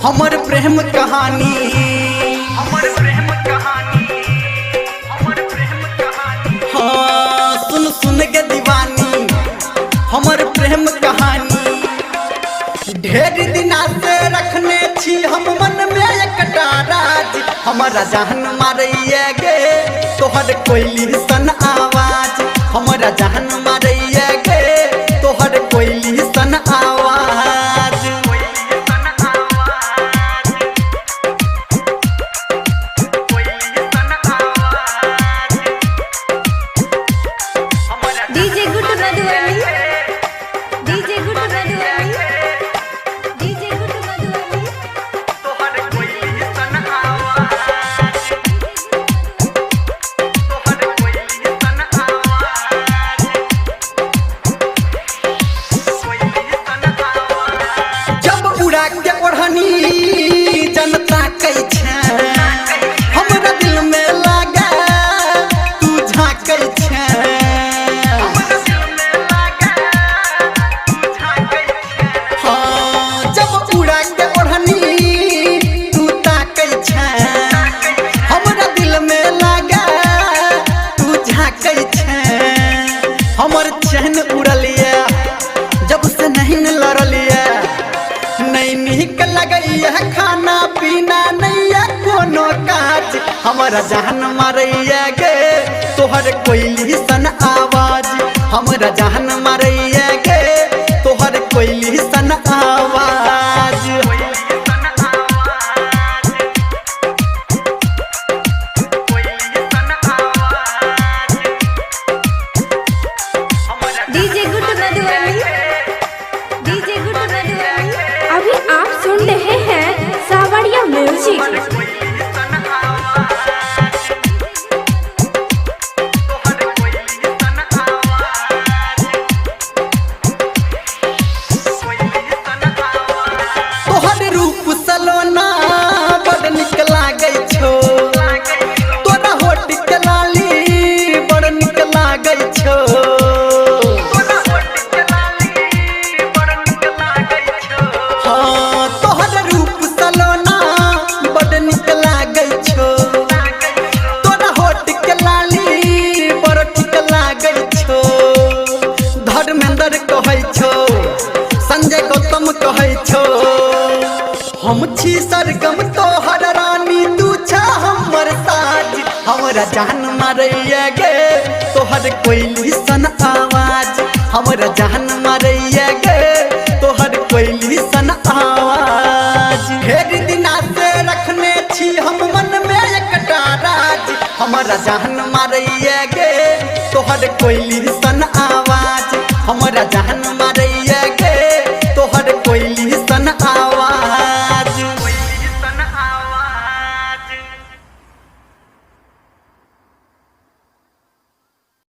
हमर प्रेम कहानी, हमर प्रेम कहानी, हमर प्रेम कहानी। हाँ सुन सुन के दीवानी हमर प्रेम कहानी। ढेर दिना से रखने छी हम मन में एकटा राज, हमारा जान मारैया गे तोहर कोयली सन आवाज, हमारा जान मारैया गे तोहर कोयली सन आवाज। DJ good Madhubani, DJ good Madhubani, DJ good Madhubani. तोहर कोयली सन आवाज, तोहर कोयली सन आवाज, कोयली सन आवाज। जब उड़ा के ओढ़नी जनता कई छे हमरा दिल में लागे तू झांकै छे, हमरा दिल में लागे तू झांकै छे। हाँ जब उड़ा के ओढ़नी तू ताकै छे हमरा दिल में लागे तू झांकै छे। हमर चैन उड़लिए जब से नहीं लड़लिए, नहीं नीक लगैया खाना पीना नैया कोनो काज, हमारा जान मारैया गे तोहर कोयली सन आवाज, हमारा जान मारैया गे तोहर कोयली सन आवाज। DJ good Madhubani, DJ good Madhubani. अभी आप सुन रहे हैं सावरिया म्यूजिक। तोहर रूप सलोना बड़ निक लागै छौ, तोरा होठ के लाली बड़ निक लागै छौ, हाँ तोहर रूप सलोना बड़ निक लागै छौ, तोरा होठ के लाली बड़ निक लागै छौ। धर्मेंद्र कहै छौ, संजय गौतम कहै छौ, हम छी सरगम तोहर रानी तू छा हमर साज, हमरा जान मारैया गे तोहर कोयली सन आवाज, हमरा जान मारैया गे तोहर कोयली सन आवाज। ढेर दिना से रखने छी हम मन में एकटा राज, हमरा जान मारैया गे तोहर कोयली सन आवाज, हमरा जान मारै